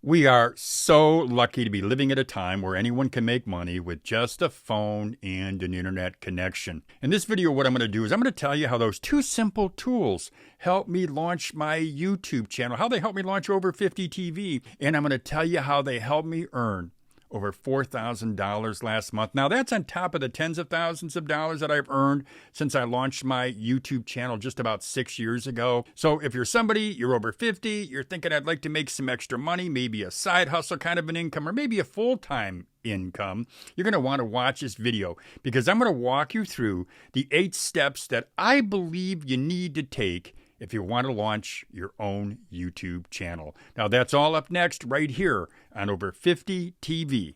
We are so lucky to be living at a time where anyone can make money with just a phone and an internet connection. In this video, what I'm going to do is I'm going to tell you how those two simple tools help me launch my YouTube channel, how they help me launch Over 50 TV, and I'm going to tell you how they help me earn over $4,000 last month. Now, that's on top of the tens of thousands of dollars that I've earned since I launched my YouTube channel just about 6 years ago. So if you're somebody, you're over 50, you're thinking I'd like to make some extra money, maybe a side hustle kind of an income, or maybe a full-time income, you're going to want to watch this video because I'm going to walk you through the 8 steps that I believe you need to take if you want to launch your own YouTube channel. Now, that's all up next right here on Over 50 TV.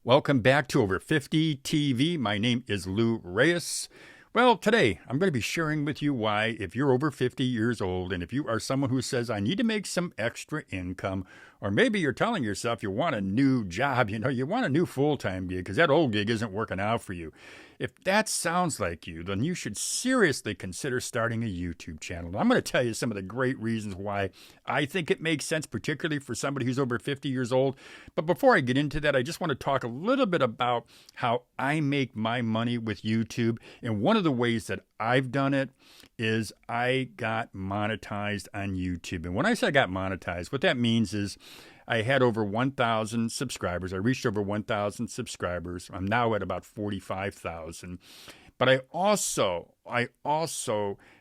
Welcome back to Over 50 TV. My name is Lou Reyes. Well, today I'm going to be sharing with you why, if you're over 50 years old and if you are someone who says, I need to make some extra income, or maybe you're telling yourself you want a new job, you want a new full-time gig because that old gig isn't working out for you. If that sounds like you, then you should seriously consider starting a YouTube channel. I'm going to tell you some of the great reasons why I think it makes sense, particularly for somebody who's over 50 years old. But before I get into that, I just want to talk a little bit about how I make my money with YouTube. And one of the ways that I've done it is I got monetized on YouTube. And when I say I got monetized, what that means is I had over 1,000 subscribers. I reached over 1,000 subscribers. I'm now at about 45,000. But I also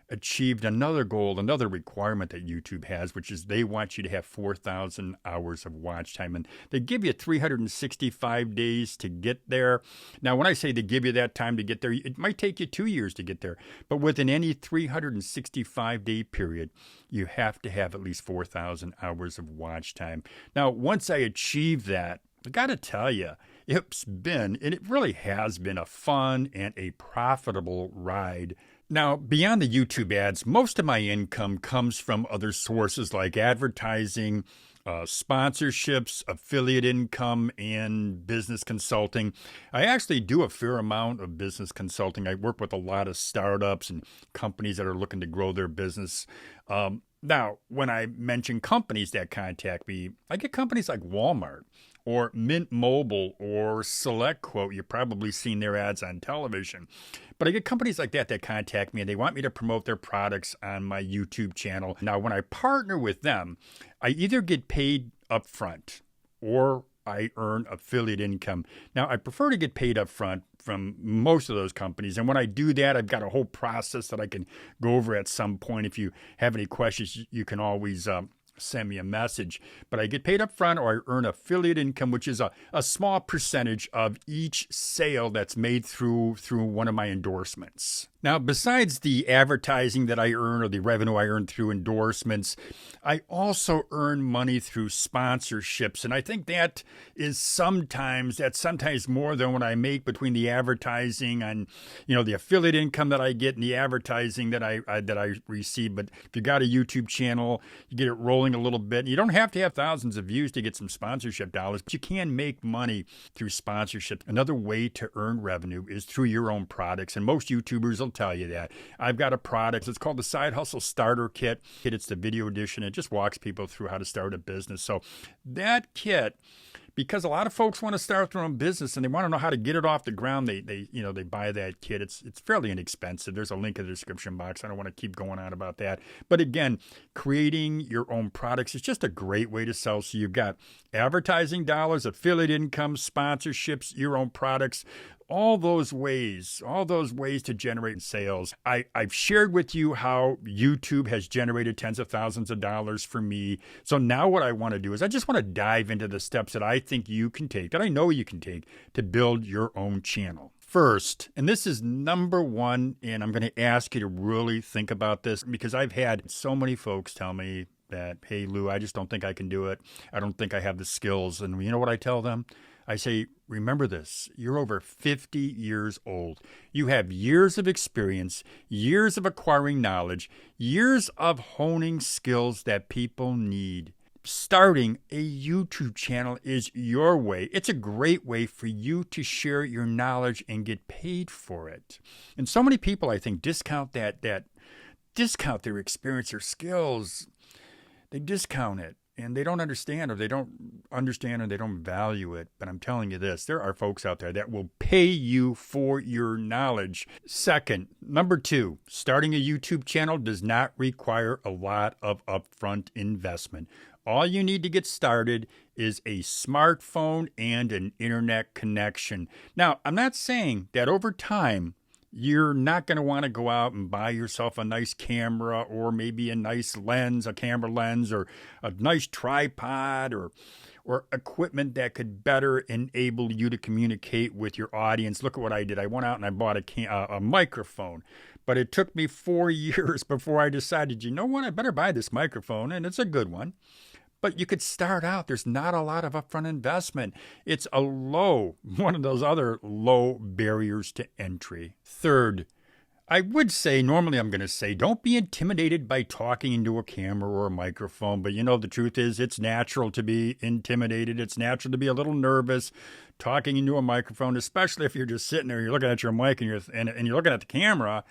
achieved another goal, another requirement that YouTube has, which is they want you to have 4,000 hours of watch time. And they give you 365 days to get there. Now, when I say they give you that time to get there, it might take you 2 years to get there. But within any 365-day period, you have to have at least 4,000 hours of watch time. Now, once I achieved that, I got to tell you, it's been, and it really has been, a fun and a profitable ride. Now, beyond the YouTube ads, most of my income comes from other sources like advertising, sponsorships, affiliate income, and business consulting. I actually do a fair amount of business consulting. I work with a lot of startups and companies that are looking to grow their business. Now, when I mention companies that contact me, I get companies like Walmart or Mint Mobile or SelectQuote. You've probably seen their ads on television. But I get companies like that contact me and they want me to promote their products on my YouTube channel. Now, when I partner with them, I either get paid upfront or I earn affiliate income. Now, I prefer to get paid upfront from most of those companies. And when I do that, I've got a whole process that I can go over at some point. If you have any questions, you can always send me a message. But I get paid up front or I earn affiliate income, which is a small percentage of each sale that's made through one of my endorsements. Now, besides the advertising that I earn or the revenue I earn through endorsements, I also earn money through sponsorships. And I think that's sometimes more than what I make between the advertising and, the affiliate income that I get and the advertising that I receive. But if you got a YouTube channel, you get it rolling a little bit. You don't have to have thousands of views to get some sponsorship dollars, but you can make money through sponsorship. Another way to earn revenue is through your own products. And most YouTubers will tell you that. I've got a product. It's called the Side Hustle Starter Kit. It's the video edition. It just walks people through how to start a business. So that kit, because a lot of folks want to start their own business and they want to know how to get it off the ground, they buy that kit. It's fairly inexpensive. There's a link in the description box. I don't want to keep going on about that. But again, creating your own products is just a great way to sell. So you've got advertising dollars, affiliate income, sponsorships, your own products. All those ways to generate sales. I've shared with you how YouTube has generated tens of thousands of dollars for me. So now what I want to do is I just want to dive into the steps that I think you can take, that I know you can take to build your own channel. First, and this is number one, and I'm going to ask you to really think about this because I've had so many folks tell me that, hey, Lou, I just don't think I can do it. I don't think I have the skills. And you know what I tell them? I say, remember this, you're over 50 years old. You have years of experience, years of acquiring knowledge, years of honing skills that people need. starting a YouTube channel is your way. It's a great way for you to share your knowledge and get paid for it. And so many people, I think, discount discount their experience or skills. They discount it. And they don't understand, or they don't value it. But I'm telling you this, there are folks out there that will pay you for your knowledge. Second, number 2, starting a YouTube channel does not require a lot of upfront investment. All you need to get started is a smartphone and an internet connection. Now, I'm not saying that over time, you're not going to want to go out and buy yourself a nice camera or maybe a nice lens, a camera lens, or a nice tripod or equipment that could better enable you to communicate with your audience. Look at what I did. I went out and I bought a microphone, but it took me 4 years before I decided, you know what, I better buy this microphone, and it's a good one. But you could start out. There's not a lot of upfront investment. It's one of those other low barriers to entry. Third, I would say, normally I'm going to say, don't be intimidated by talking into a camera or a microphone. But the truth is, it's natural to be intimidated. It's natural to be a little nervous talking into a microphone, especially if you're just sitting there, you're looking at your mic and you're looking at the camera.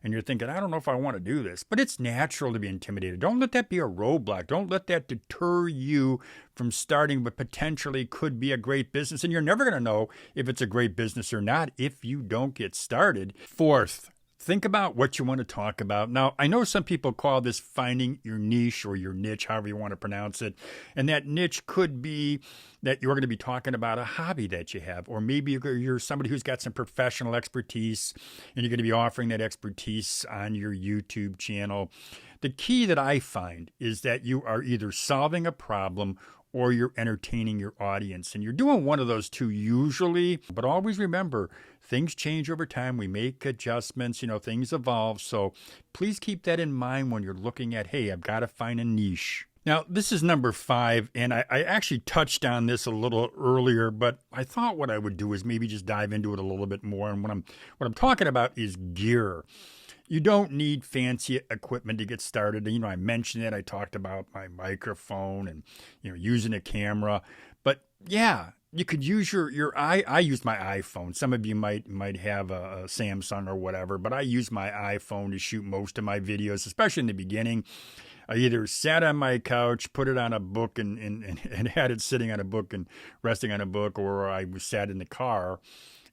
And you're thinking, I don't know if I want to do this. But it's natural to be intimidated. Don't let that be a roadblock. Don't let that deter you from starting what potentially could be a great business. And you're never going to know if it's a great business or not if you don't get started. Fourth, think about what you want to talk about. Now, I know some people call this finding your niche or your niche, however you want to pronounce it. And that niche could be that you're going to be talking about a hobby that you have, or maybe you're somebody who's got some professional expertise and you're going to be offering that expertise on your YouTube channel. The key that I find is that you are either solving a problem or you're entertaining your audience. And you're doing one of those two usually, but always remember, things change over time. We make adjustments, things evolve. So please keep that in mind when you're looking at, hey, I've got to find a niche. Now, this is number 5, and I actually touched on this a little earlier, but I thought what I would do is maybe just dive into it a little bit more. And what I'm talking about is gear. You don't need fancy equipment to get started. I mentioned it. I talked about my microphone and, using a camera. But yeah, you could use I use my iPhone. Some of you might have a Samsung or whatever, but I use my iPhone to shoot most of my videos, especially in the beginning. I either sat on my couch, put it on a book and had it sitting on a book and resting on a book, or I sat in the car.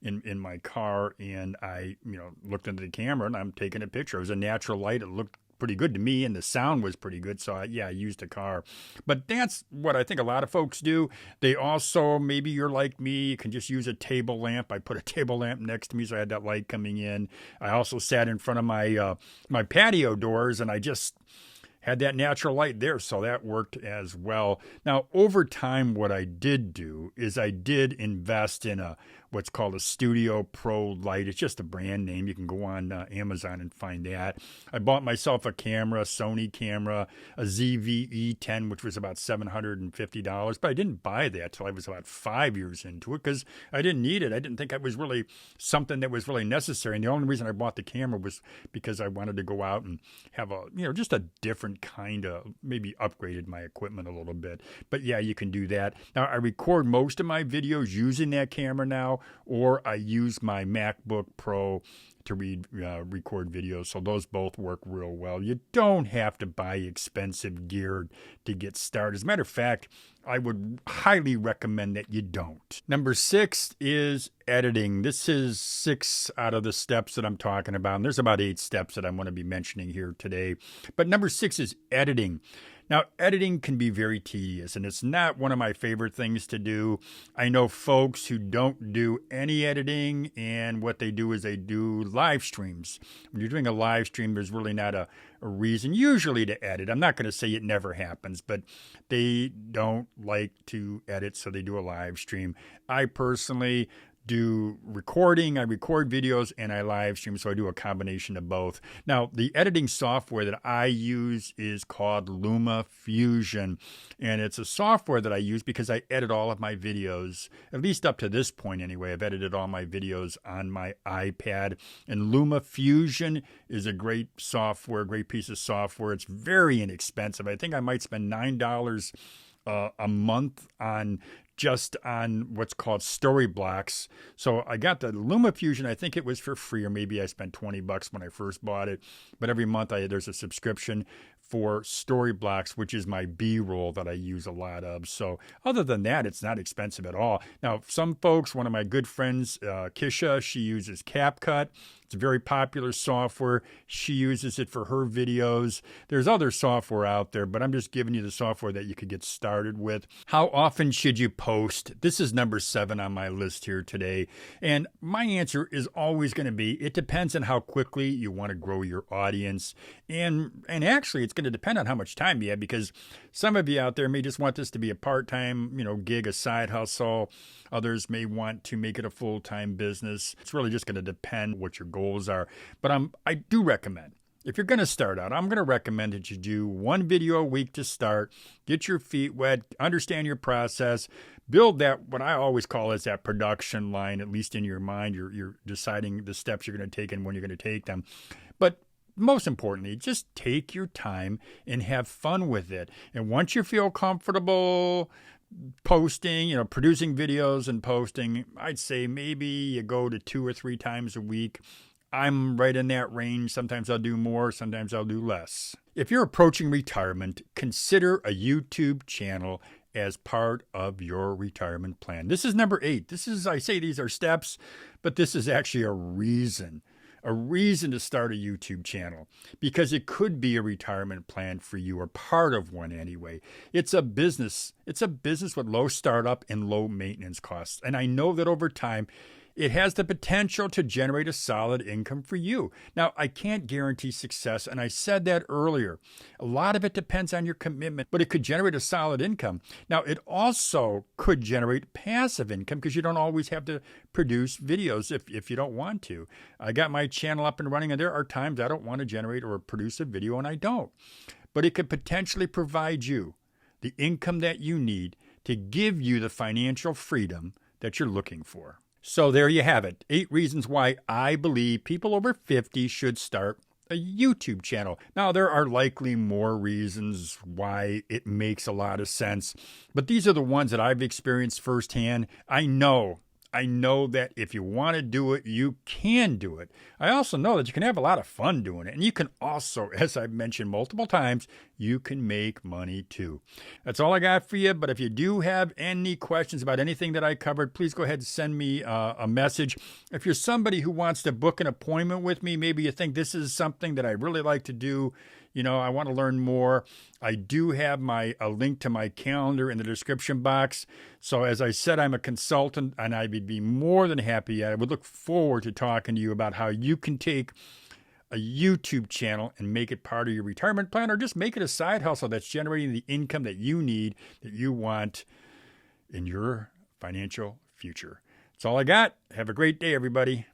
In my car, and I, looked into the camera and I'm taking a picture. It was a natural light. It looked pretty good to me, and the sound was pretty good. So I used a car. But that's what I think a lot of folks do. They also, maybe you're like me, you can just use a table lamp. I put a table lamp next to me, so I had that light coming in. I also sat in front of my patio doors, and I just had that natural light there, so that worked as well. Now, over time, what I did do is I did invest in what's called a Studio Pro light. It's just a brand name. You can go on Amazon and find that. I bought myself a camera, a Sony camera, a ZV-E10, which was about $750, but I didn't buy that till I was about 5 years into it because I didn't need it. I didn't think it was really something that was really necessary. And the only reason I bought the camera was because I wanted to go out and have just a different kind of, maybe upgraded my equipment a little bit. But yeah, you can do that. Now, I record most of my videos using that camera now, or I use my MacBook Pro to record videos. So those both work real well. You don't have to buy expensive gear to get started. As a matter of fact, I would highly recommend that you don't. Number 6 is editing. This is 6 out of the steps that I'm talking about. And there's about 8 steps that I'm going to be mentioning here today. But number 6 is editing. Now, editing can be very tedious, and it's not one of my favorite things to do. I know folks who don't do any editing, and what they do is they do live streams. When you're doing a live stream, there's really not a reason usually to edit. I'm not going to say it never happens, but they don't like to edit, so they do a live stream. I personally do recording. I record videos and I live stream, so I do a combination of both. Now, the editing software that I use is called LumaFusion, and it's a software that I use because I edit all of my videos, at least up to this point anyway. I've edited all my videos on my iPad, and LumaFusion is a great software, great piece of software. It's very inexpensive. I think I might spend $9 a month on just on what's called story blocks. So I got the LumaFusion. I think it was for free, or maybe I spent $20 when I first bought it. But every month there's a subscription for story blocks, which is my B-roll that I use a lot of. So other than that, it's not expensive at all. Now, some folks, one of my good friends, Kisha, she uses CapCut. It's a very popular software. She uses it for her videos. There's other software out there, but I'm just giving you the software that you could get started with. How often should you post? This is number 7 on my list here today. And my answer is always going to be, it depends on how quickly you want to grow your audience. And actually, it's going to depend on how much time you have, because some of you out there may just want this to be a part-time, gig, a side hustle. Others may want to make it a full-time business. It's really just going to depend what your goals are. But I do recommend, if you're going to start out, I'm going to recommend that you do 1 video a week to start, get your feet wet, understand your process, build that, what I always call is that production line, at least in your mind. You're deciding the steps you're going to take and when you're going to take them. But most importantly, just take your time and have fun with it. And once you feel comfortable posting, producing videos and posting, I'd say maybe you go to 2 or 3 times a week. I'm right in that range. Sometimes I'll do more, sometimes I'll do less. If you're approaching retirement, consider a YouTube channel as part of your retirement plan. This is number 8. I say these are steps, but this is actually a reason to start a YouTube channel, because it could be a retirement plan for you, or part of one anyway. It's a business. It's a business with low startup and low maintenance costs. And I know that over time, it has the potential to generate a solid income for you. Now, I can't guarantee success, and I said that earlier. A lot of it depends on your commitment, but it could generate a solid income. Now, it also could generate passive income, because you don't always have to produce videos if you don't want to. I got my channel up and running, and there are times I don't want to generate or produce a video, and I don't. But it could potentially provide you the income that you need to give you the financial freedom that you're looking for. So there you have it. 8 reasons why I believe people over 50 should start a YouTube channel. Now, there are likely more reasons why it makes a lot of sense, but these are the ones that I've experienced firsthand. I know that if you want to do it, you can do it. I also know that you can have a lot of fun doing it. And you can also, as I've mentioned multiple times, you can make money too. That's all I got for you. But if you do have any questions about anything that I covered, please go ahead and send me a message. If you're somebody who wants to book an appointment with me, maybe you think this is something that I really like to do, I want to learn more, I do have a link to my calendar in the description box. So as I said, I'm a consultant, and I would be more than happy. I would look forward to talking to you about how you can take a YouTube channel and make it part of your retirement plan, or just make it a side hustle that's generating the income that you need, that you want in your financial future. That's all I got. Have a great day, everybody.